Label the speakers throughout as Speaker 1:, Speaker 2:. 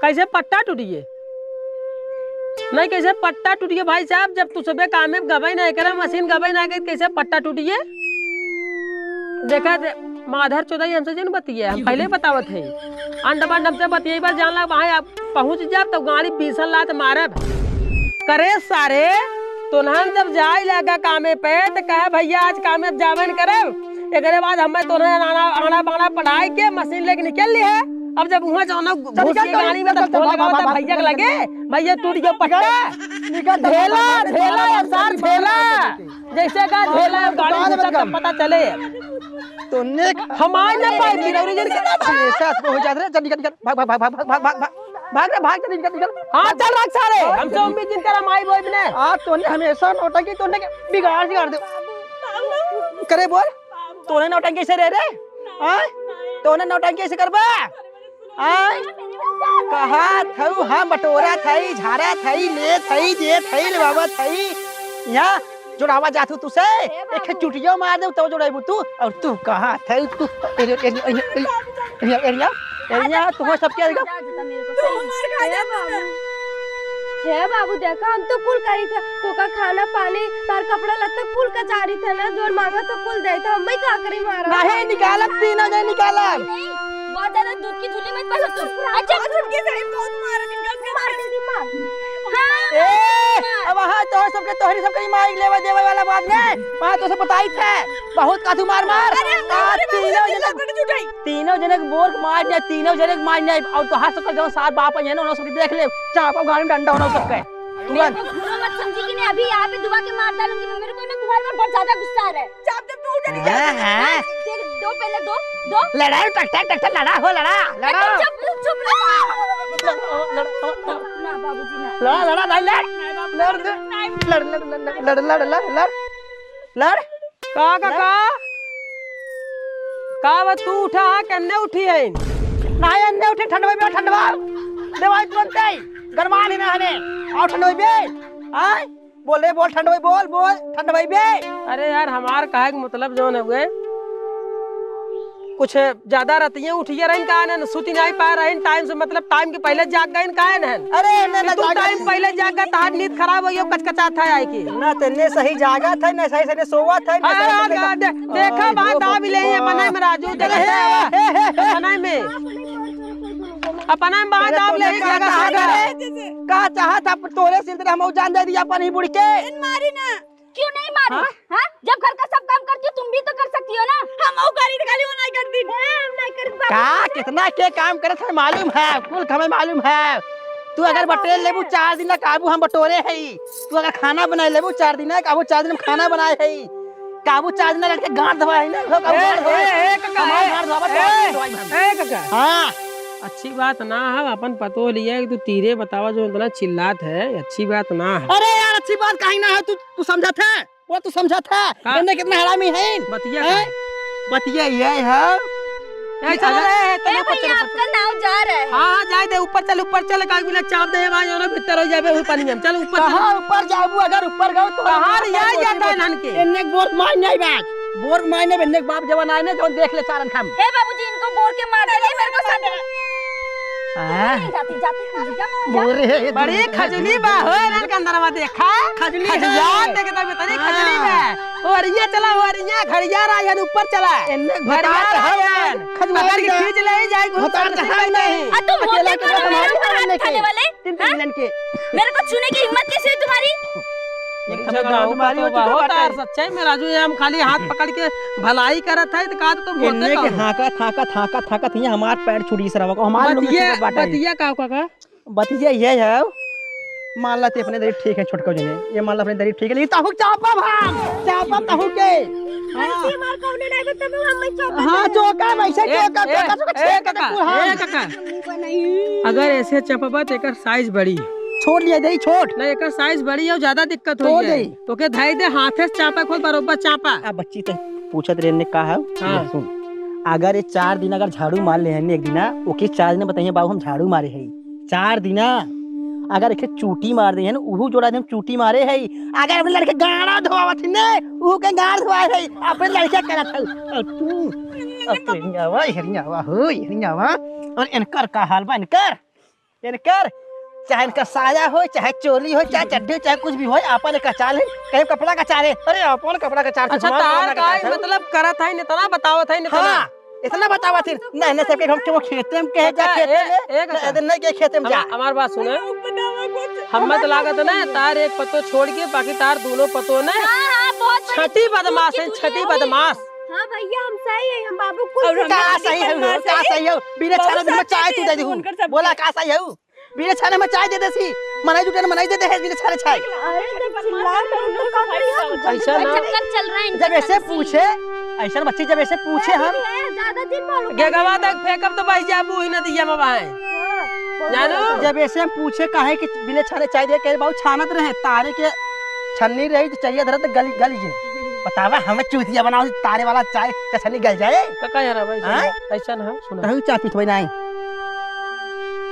Speaker 1: कैसे पट्टा टूटिए नहीं, कैसे पट्टा टूटिए भाई साहब? जब तू सुबह काम में गवाई नहीं करे, मशीन गवाई नहीं करे, कैसे पट्टा टूटिए? देखा माधर चौधरी हमसे जिन बतिए, हम पहले बतावत है अंडबा डबते बतिए बार जान लगा वहाँ आप पहुँच जा तो गाड़ी बीसन लात मारे करे सारे। तुनहन जब जाए लगा कामे पे तो कहे भैया आज कामे जावन करे, एक बाद हमें तो आना बाना पढ़ाई के मशीन लेके निकल ली है। अब जब वहाँ जाना गाड़ी में तो भैया के लगे भैया टूट गया पट्टा झेला झेला सार झेला जैसे का झेला गाड़ी पता चले
Speaker 2: तो ने
Speaker 1: हमारे ना पाई बिरौरी जन
Speaker 2: ऐसा हो जाता है। चल निकल निकल भाग भाग भाग भाग भाग भाग भाग भाग चल निकल निकल।
Speaker 1: हां चल रख सारे हमसे उम्मीद जिन तेरा माई बोल ने
Speaker 2: आ तूने हमेशा नौटंकी तूने बिगाड़ दे करे बोल। तूने नौटंकी से रे रे हां तूने नौटंकी से करबा हां कहा थऊ हां बटोरा थई झारा थई ले थई जे थई ले बाबा थई यहां जोड़ावा जातू तुसे एक चुटियो मार दे तो जोड़ाइबू तू। और तू कहां थे तू एरिया तू हो सब क्या देगा
Speaker 3: हे बाबू देखा हम तो कुल करी थे तो का खाना पानी तार कपड़ा लत्ता कुल का चारी थे ना जो मांगा तो कुल दे था मैं का करी मारा
Speaker 2: नहीं निकालत तीनों नहीं निकालत
Speaker 3: बहुत ज्यादा दूध की झूली मत पहलो तू। अच्छा झूठ के सही बहुत मारा निकल मार दे दी मार
Speaker 2: ए अब वहां तो सबके तोहरी सबके माइक लेवा देवे वाला बात नहीं वहां तो से बताई थे बहुत काथू मार मार तीनों जनक बोर मार ने तीनों जनक मार ने और तो हाथ सकल जो साथ बाप है ना उन सब देख ले चापा गाड़ी में डंडा होना सबके तुरंत
Speaker 3: मत समझी कि नहीं अभी यहां पे दुआ के मार डालूंगी मैं। मेरे को ना तुम्हारे पर बहुत ज्यादा गुस्सा आ रहा है। चाप जब तू उधर निकल दो पहले दो
Speaker 2: लड़ा टक लड़ा हो लड़ा
Speaker 3: चुप ना बाबूजी ना
Speaker 2: लड़ा लड़
Speaker 1: का तू उठा कन्ने उठी है
Speaker 2: नहीं अन्ने उठे ठंडवा देवाई तुरंत ही गरमा लेना हने और ठंडवा बे आय बोल ठंडवा बे।
Speaker 1: अरे यार हमार कहे मतलब जो है हुए कुछ ज्यादा रतियां उठिए रहन का न सुती नहीं पा रहन टाइम से मतलब टाइम के पहले जाग गए का न
Speaker 2: अरे न
Speaker 1: तू टाइम पहले जाग गया तार नींद खराब हो गई कचकचा था आई की
Speaker 2: ना तन्ने सही जागा था न सही से सोवा था
Speaker 1: देखा बात आ भी ले बनाए में राजू बनाए में अपना में बात आप ले
Speaker 2: का चाहत था तोरे सिल हम जान दे दिया अपन ही बुड़ के
Speaker 3: मारी ना क्यों नहीं मारी हां जब घर का सब काम करती हो तुम भी तो कर सकती हो ना। हम गाड़ी निकाली वो नहीं करती हम नहीं कर
Speaker 2: का कितना के काम करत है मालूम है कुल हमें मालूम है। तू अगर बटेल लेबू 4 दिन काबू हम बटोरे है तू अगर खाना बनाए लेबू 4 दिन काबू 4 दिन खाना बनाए है काबू 4 दिन लड़के गांठ दवाई ना हां
Speaker 1: अच्छी बात ना है अपन पतो लिया कि तू तीरे बतावा जो इतना चिल्लात है अच्छी बात ना है।
Speaker 2: अरे यार अच्छी बात कहीं ना है तू समझा था वो तू समझा था इन्हें कितना हरामी है बतिया ये है
Speaker 3: आपका नाव जा रहा है।
Speaker 1: हां जाए दे ऊपर चल का बिना चाप दे भाई और भीतर हो जाबे वो पानी में चल ऊपर
Speaker 2: कहां ऊपर जाबू अगर ऊपर गओ तो
Speaker 1: कहां यही जाता है नन के
Speaker 2: इन्ने बोर मार नहीं बात बोर मारने बन्ने बाप जवान आए ने जो देख ले चारन खाम
Speaker 3: हे बाबूजी इनको बोर के मार दे मेरे को साथ जाती
Speaker 2: बोर है
Speaker 1: बड़ी खजली बा हो नन के अंदर में देखा खजली यार देख तक तनी खजली बा और ये चला और ये खड़िया रायन ऊपर चला
Speaker 2: इन्ने
Speaker 1: घटात है खजमगर की खींच ले जाए
Speaker 2: घटात है नहीं
Speaker 3: तुम होते कौन मेरे ऊपर हाथ उठाने वाले
Speaker 2: 3 मिनट के
Speaker 3: मेरे को छूने की हिम्मत कैसे हुई तुम्हारी।
Speaker 1: सच्चाई में राजू हम खाली हाथ पकड़ के भलाई करत है का तो
Speaker 2: इन्ने के हाका थी हमार पैर छुड़ी सरवा को हमार लोग में बाटा
Speaker 1: बतिया का
Speaker 2: बतिया ये है मान ला ते अपने दरी ठीक है छोटका जने ये मान ला अपने दरी ठीक है लेकिन ताहू चापा ताहू के
Speaker 3: ऐसे मार कौने नहीं तब हम चौका
Speaker 2: हां चौका वैसे चौका
Speaker 1: अगर ऐसे चपबा तो एकर साइज बड़ी
Speaker 2: छोड़ लिया दे छोड़
Speaker 1: नहीं एकर साइज बड़ी है ज्यादा दिक्कत हो जाए तो के धाई दे हाथे से चापा खोल बरोबर चापा।
Speaker 2: अब बच्ची तो पूछत रे ने कहा है सुन अगर ये 4 दिन अगर झाड़ू मार ले एक दिन ओके 4 दिन बताइए बाबू हम झाड़ू मारे है 4 दिन अगर एक चूटी मार दे है उहू जोड़ा हम चूटी मारे है अगर अपने लड़के गाड़ा धोवावत ने उहू के गाड़ धोवाए है अपने लड़के करत है और तू हिरियावा हो हिरियावा और इनकर का हाल बा इनकर इनकर चाहे इनका साया हो, चाहे चोली हो, चाहे चड्डी हो, चाहे कुछ भी हो, अपन कचाल है, कहीं कपड़ा कचाल है। अरे अपन कपड़ा कचाल।
Speaker 1: अच्छा तार का मतलब करत है इतना बतावत है इतना।
Speaker 2: हाँ इतना बतावा फिर नहीं नहीं सबके हम क्यों खेते में कहे जा खेते में नहीं के खेते में जा।
Speaker 1: हमार बात सुने, हम मत लागत ना तार एक पतो छोड़ के बाकी तार दोनों पतो ना छठी बदमाश है, छठी बदमाश।
Speaker 3: हाँ भैया हम सही है, हम बाबू को
Speaker 2: का सही है, का सही है। बिना छाने में चाय तू दे दी बोला का सही है। बिना छाने में चाय दे देसी मनाई जुटे मनाई दे दे है बिना छाने चाय।
Speaker 1: ऐसा ना
Speaker 3: चल रहा है
Speaker 2: जब ऐसे पूछे, ऐसा बच्ची जब ऐसे पूछे हम
Speaker 3: ज्यादा दिन मालूम
Speaker 1: के गवा तक फेंकब तो भाई जाबू ही ना दिया मवाए जानो।
Speaker 2: जब ऐसे हम पूछे काहे कि बिना छाने चाय दे कहे बाबू छानत रहे तारे के छन्नी रही तो चाहिए धरत गली गली है। बतावा हमें चूतिया बनाओ तारे वाला चाय का छन्नी गल जाए
Speaker 1: का यार भाई ऐसा ना सुना
Speaker 2: रहू चाय पीत नहीं।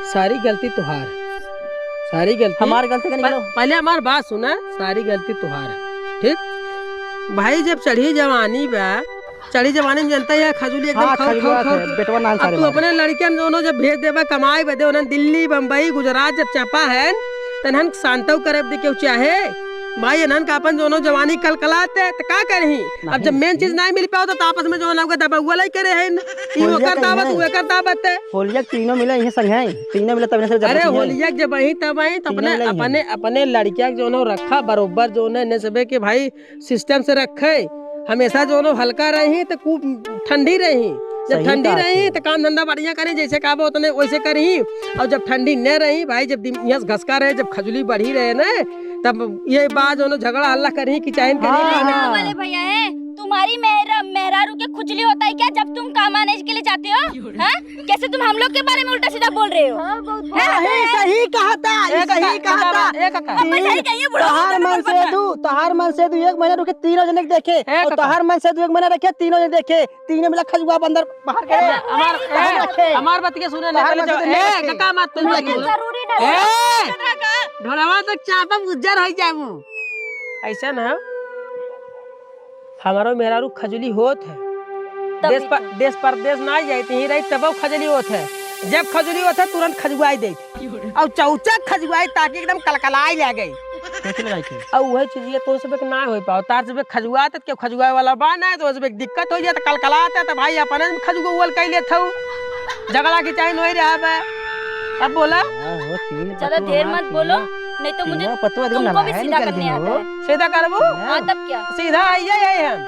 Speaker 1: सारी गलती तुहार, सारी गलती
Speaker 2: हमारी गलती नहीं करो।
Speaker 1: पहले हमारी बात सुना, सारी गलती तुहार है ठीक भाई। जब चढ़ी जवानी बा, चढ़ी जवानी में जनता है खजूली एकदम
Speaker 2: बेटवा नाल
Speaker 1: अब तू अपने लड़कियन दोनों जब भेज देबा कमाए बदे उन्हें दिल्ली बम्बई गुजरात जब चापा है तनहन शांतव करब दे क्यों चाहे भाई इन्हन का अपन दोनों जवानी कलकलाते तो का करही। अब जब मेन चीज नहीं मिल पाओ तो आपस में जो ना दबा लाई करे है ई ओकर दावत वो कर दावत है।
Speaker 2: होलिया तीनों मिले यही संग है, तीनों मिले तब से।
Speaker 1: अरे होलिया जब वही तब वही तो अपने अपने अपने लड़किया जो ना रखा बरोबर जो ने सबे के भाई सिस्टम से रखे। हमेशा जो ना हल्का रही तो खूब ठंडी रही। जब ठंडी रही तो काम धंधा बढ़िया करी जैसे काबो उतने वैसे करी। और जब ठंडी न रही भाई जब यहाँ घसका रहे जब खजुली बढ़ी रहे ना तब ये बात जो झगड़ा हल्ला करी कि चाहे
Speaker 3: वाले भैया है तुम्हारी मेहरारू के खुजली होता है क्या जब तुम काम आने के लिए जाते हो? हाँ? कैसे तुम हम लोग के बारे में उल्टा सीधा बोल रहे हो?
Speaker 2: सही कहा था, सही कहा था। तोहार मन से दू 1 महीना रुके 3 जने देखे और तोहार मन से 1 महीना रखे 3 जने देखे, 3 मिला खजुआ बंदर बाहर करे।
Speaker 1: हमार बात के सुने ए काका मत तुम
Speaker 3: जरूरी ना
Speaker 1: ढोलवा तक चापा गुजर हो जाबू ऐसा ना। हमारो मेहरारू खजली होत है देश परदेश ना जाती ही रही तब खजली होत है। जब खजली होत है तुरंत खजुआई दे और चौचक खजुआई ताकि एकदम कलकलाई ले गई। और वही चीज ये तो सब ना हो पाओ तार सब खजुआ तक के खजुआए वाला बा ना तो सब दिक्कत हो जाए तो कलकलाते तो भाई अपन खजुगुल कह ले थऊ झगड़ा की चाहे नहीं रहा। अब बोला
Speaker 3: ज्यादा देर मत बोलो नहीं तो मुझे तुमको भी सीधा करने आता है।
Speaker 1: सीधा करबू?
Speaker 3: हाँ तब क्या
Speaker 1: सीधा आइए हम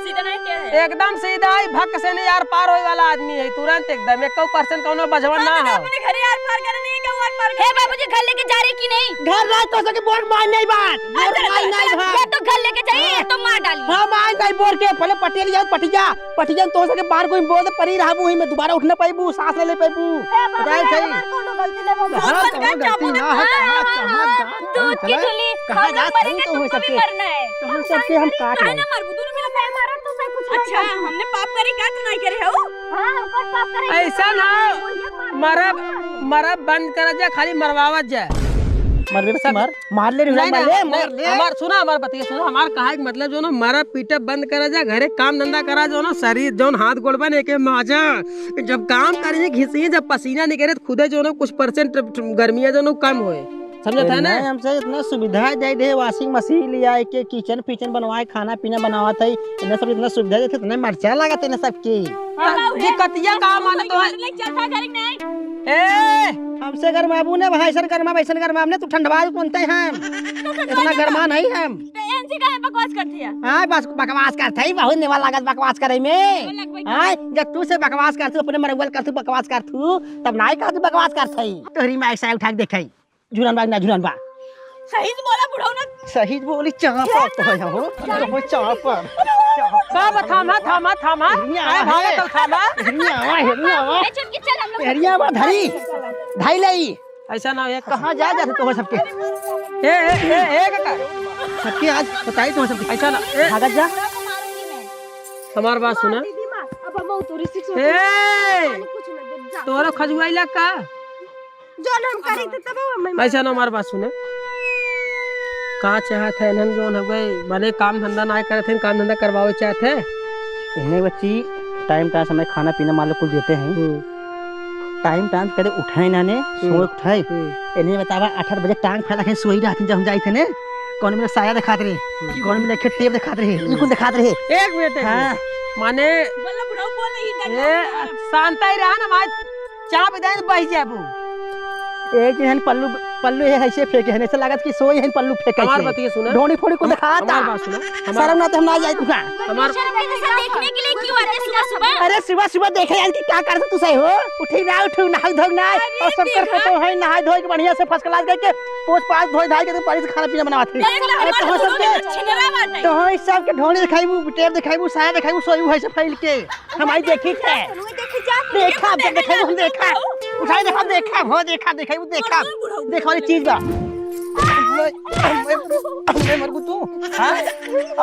Speaker 3: सीधा नहीं क्या है
Speaker 1: एकदम सीधा ही भक से नहीं यार पार होए वाला आदमी है तुरंत एकदम 1% कोनो बजवन ना है।
Speaker 3: अपने घर यार पार करने है क्या वार पार है बाबूजी घर लेके जा रहे की नहीं?
Speaker 2: घर रात तो सके बोर्ड मार नहीं बात बोर्ड मार नहीं भाई
Speaker 3: ये तो घर लेके जाइए तो मार डाली।
Speaker 2: हां मार नहीं बोल के पहले पटिया जाओ पटिया तो सके बाहर कोई बोल दे परी रहबू ही में दोबारा उठ ना पाइबू सांस ले पाइबू बताए सही
Speaker 3: कोनो गलती ना
Speaker 2: गलती ना है
Speaker 3: दूध की झोली
Speaker 2: कहां जा
Speaker 3: मरेंगे
Speaker 2: तो हो
Speaker 3: तुमको भी मरना है
Speaker 2: तो हम सबके हम काट
Speaker 3: ना मरबू दोनों मेरा पैर मारा तो मैं कुछ अच्छा हमने पाप करी क्या तू नहीं करे हो? हां हम पाप करे
Speaker 1: ऐसा ना मरब बंद कर जा खाली मरवावत जा
Speaker 2: मरबे सब मार ले मार ले
Speaker 1: हमार सुना हमार बतिया सुना हमार कहा मतलब जो ना मारा पीटा बंद करा जा घरे काम धंधा करा जो ना शरीर जो हाथ गोड़ बने के माजा जब काम करिए घिसिए जब पसीना निकले तो खुदे जो ना कुछ % गर्मियां जो ना कम होए समझा था ना।
Speaker 2: हमसे इतना सुविधा दे दे वाशिंग मशीन लिया के किचन पिचन बनवाए खाना पीना बनवा था इतना सब इतना सुविधा देते इतना मर्चा लगा तेने सबके
Speaker 1: दिक्कतिया का माने तो ए
Speaker 2: हमसे गरमाबू ने भाई सर गरमा वैसन गरमा ने तू ठंडवा बनते हैं इतना गरमा नहीं हम
Speaker 3: एनसी का बकवास करती है।
Speaker 2: हां बस बकवास करते ही बहुत नेवा लागत बकवास करे में। हां जब तू से बकवास करतू अपने मरगल करतू बकवास करतू तब नहीं कहतू बकवास करते तोहरी में ऐसा उठा के देखई झुरन बा
Speaker 3: सही से बोला बुढ़ऊ ना
Speaker 2: सही बोली चापा तो हो चापा
Speaker 1: का थामा आए भागे तो थामा
Speaker 2: हेरिया
Speaker 3: चुटकी चल हम लोग
Speaker 2: हेरिया बा धाई लई
Speaker 1: ऐसा ना ये
Speaker 2: कहां जा जाते तो सबके
Speaker 1: ए काका
Speaker 2: सबके आज बताई तो सबके
Speaker 1: ऐसा ना
Speaker 2: भागत जा
Speaker 1: हमार बात सुना
Speaker 3: अब हम उतरी से
Speaker 1: कुछ ना दे जा तोरा खजुआइला का
Speaker 3: जो हम करी थे तब हम
Speaker 1: ऐसा ना हमार बात सुने का चाहत है नन जोन हो गए बने काम धंधा ना करे थे काम धंधा करवावे चाहत है
Speaker 2: इन्हें बच्ची टाइम समय खाना पीना मान लो कुछ देते हैं टाइम कदे उठाए ना ने सो उठाए एने बतावा 8 बजे टांग फैला के सोई रहत जब हम जाई थे ने कौन में साया दिखात रहे कौन में लेके टेप दिखात रहे ई कौन दिखात रहे
Speaker 1: एक मिनट
Speaker 2: हां
Speaker 1: माने शांता ही रहा ना भाई चाप इधर बह जाबू
Speaker 2: एक हन पल्लू है ऐसे फेंके हन ऐसे लागत कि सोई हन पल्लू फेंके
Speaker 1: हमार बतिए सुना
Speaker 2: ढोनी फोड़ी को दिखाता
Speaker 1: हमार बात सुना
Speaker 2: शर्म ना तो हम ना जाई तुका
Speaker 1: हमार
Speaker 3: देखने के लिए क्यों आते सुबह?
Speaker 2: अरे सुबह देखे यार कि क्या करत तू सही हो उठी ना उठू नहा धो ना और सब कर तो है नहा धो के बढ़िया से फर्स्ट क्लास करके पोछ पास धोई धाई के तू पानी से खाना पीना बनावत है तो सब तो है सब के ढोनी दिखाईबू टेप दिखाईबू साया दिखाईबू सोई है से फैल के हम आई देखी थे देखा देखाईबू हम देखा उठाई देखा हो देखा दिखाईबू देखा देखा वाली चीज बा मैं मर तू हां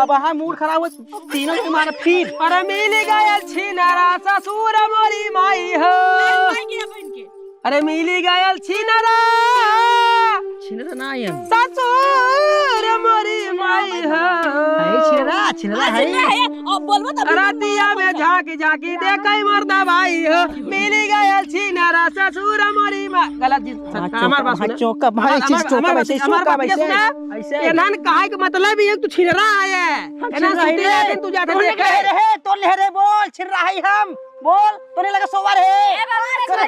Speaker 2: अब हां मूड खराब हो तीनों के मारा फिर
Speaker 1: अरे मिल गया छिनारा ससुर मोरी माई हो अरे मिल गया छिनारा
Speaker 2: छिनरा ना आई हम
Speaker 1: ससुर मोरी माई हो
Speaker 2: है छिनरा है
Speaker 3: अब बोलबो तब
Speaker 1: रातिया में झांकी झांकी देखई मर्दा भाई हो मिल गया छिनारा ससुर मोरी माई गलत चीज हमार बात सुन
Speaker 2: चौका भाई चीज चौका वैसे
Speaker 1: ऐसे एनन कहे के मतलब ही है तू छिनरा आया एनन सुते लेकिन तू जाते देखे
Speaker 2: रहे तो ले रे बोल छिनरा है हम बोल तोरे लगे सोवार है तोरे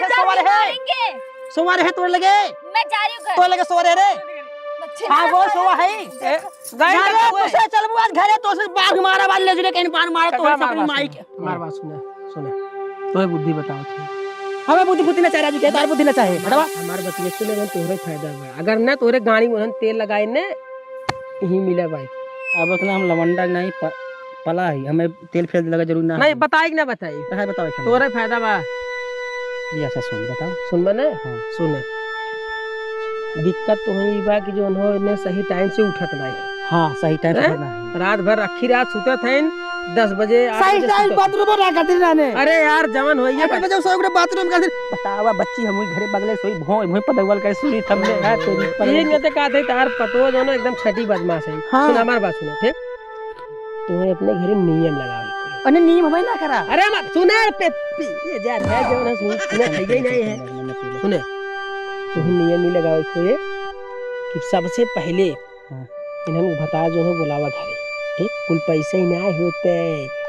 Speaker 2: सोवार है तोरे लगे
Speaker 3: मैं जा रही हूं
Speaker 2: तोरे लगे सोवार है रे हां बोल सोवा है गए तो से चलबू आज घरे तो से बाघ मारा वाले ले जने कहीं बाघ मारा तो अपनी माई के
Speaker 1: हमार बात सुने तोय बुद्धि बताओ थी
Speaker 2: हमें बुद्धि ना चाहे राजू के तार बुद्धि ना चाहे हटवा
Speaker 1: हमार बतिए सुने में तोरे फायदा है अगर ना तोरे गाड़ी में तेल लगाए ने यही मिले भाई
Speaker 2: अब उतना हम लवंडा नहीं पला है हमें तेल फेर लगा जरूर ना
Speaker 1: नहीं बताई कि ना बताई
Speaker 2: है बताओ
Speaker 1: तोरे फायदा बा
Speaker 2: ये ऐसा सुन बताओ
Speaker 1: सुन बने
Speaker 2: हां
Speaker 1: सुने दिक्कत तो ही बा कि जो हो ने सही टाइम से उठत नहीं
Speaker 2: हां सही टाइम से करना है
Speaker 1: रात भर अखी रात सुतत हैं 10 बजे
Speaker 2: सही टाइम बाथरूम में ना करती रहने
Speaker 1: अरे यार जवन होइए
Speaker 2: 8 बजे सोए बाथरूम में बतावा बच्ची हम घरे बगले सोई भोई पदगवल कैसे सुनी थमले है तेरी
Speaker 1: पर ये तो कहते तार पतो जो ना एकदम छठी बदमाश है
Speaker 2: हाँ।
Speaker 1: सुन हमार बात सुनो ठीक तुम्हें अपने घरे नियम लगावे
Speaker 2: अने नीम हमें ना करा
Speaker 1: अरे मत सुने पे ये जा है जो ना सुने થઈ नहीं है सुने तुम्हें नियम नहीं लगावे कोई कि सबसे पहले इन्हन बता जो है बुलावा घरे ठीक कुल पैसे ही ना होते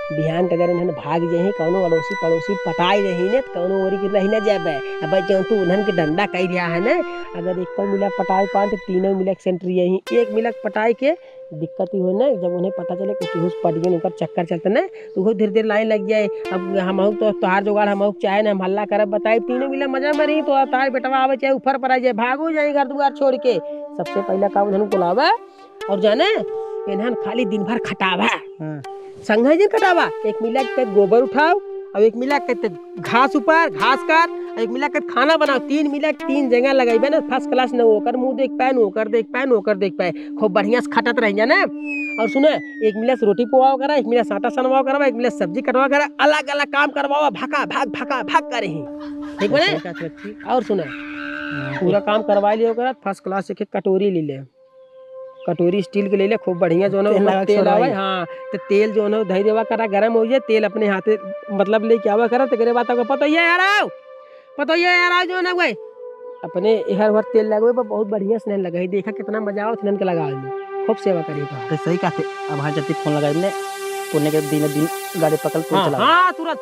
Speaker 1: बिहान अगर इन्हन भाग जाए कौनो अड़ोसी पड़ोसी पटाई रही ने कौनो ओरी के रही ना जाबे अब जो तू उन्हन के डंडा कई रहा है ना अगर एक पर मिला पटाई पान तो तीनों मिला सेंट्री यही एक मिला पटाई के दिक्कत ही हो ना जब उन्हें पता चले कि केहू पट गए उनका चक्कर चलते ना तो वो धीरे धीरे लाइन लग जाए अब हम तो तोहार जोगाड़ हम चाहे ना हम हल्ला करब बताए तीनों मिला मजा मरी तो तार बेटवा आवे चाहे ऊपर पर आ जाए भागो जाए घर दुआर छोड़ के सबसे पहला काम उन्हें बुलावा और जाने इन्हन खाली दिन भर खटावा संघे दिन खटावा एक मिला के गोबर उठाओ और एक मिला के घास ऊपर घास काट और एक मिला के खाना बनाओ 3 मिला 3 जगह लगाइबे ना फर्स्ट क्लास न ओकर मुंह देख पाए ओकर देख पाए ओकर देख पाए खूब बढ़िया से खटत रह जाना और सुने एक मिला से रोटी पोवाओ करा एक मिला से आटा सनवाओ करा एक मिला सब्जी कटवा करा अलग अलग काम करवाओ भका भाग करे ठीक बने और सुने पूरा काम करवा लियो करा फर्स्ट क्लास एक कटोरी ले ले कटोरी स्टील के ले ले खूब बढ़िया जो है तेल आवे हाँ तो तेल जो है धई देवा करा गरम हो जाए तेल अपने हाथे मतलब लेके आवा करा तो बात को पता ही है यार आओ जो ना भाई अपने हर हर तेल लगवे पर बहुत बढ़िया स्नेह लगा देखा कितना मजा आओ स्नेह के लगावे में खूब सेवा करिएगा
Speaker 2: तो सही कहते अब हां जति फोन लगाई ने पुण्य के दिन गाड़ी पकड़ तो चला
Speaker 1: हां तुरंत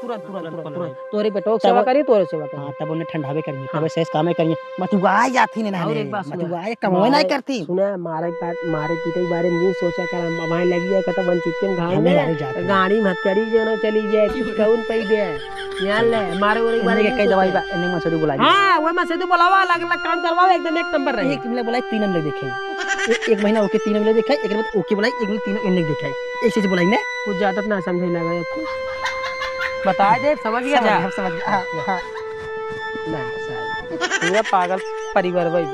Speaker 1: तोरे बेटो सेवा करी तोरे सेवा करी
Speaker 2: हां तब उन्हें ठंडावे करिए तब ऐसे काम करिए मतुआ जाती ने
Speaker 1: और एक बात
Speaker 2: मतुआ कमाई नहीं करती
Speaker 1: सुना मारे पीटे के बारे में नहीं सोचा कर वहां लगी जाए कत वंचित में घाव में गाड़ी मत करी जो ना चली जाए कौन पई दे यार ले मारे और एक बार
Speaker 2: के कई दवाई बा एने मसदू बुलाई
Speaker 1: हां वो मसदू बुलावा अलग अलग काम करवाओ एकदम एक नंबर रहे
Speaker 2: एक मिला बुलाई 3 नंबर देखे एक महीना ओके 3 नंबर देखाई एक बाद ओके बुलाई एक मिला 3 नंबर देखाई ऐसे से बुलाई ने
Speaker 1: कुछ ज्यादा ना समझे लगा आपको बता दे समझ गया
Speaker 2: समझ हां
Speaker 1: नहीं पूरा पागल परिवार भाई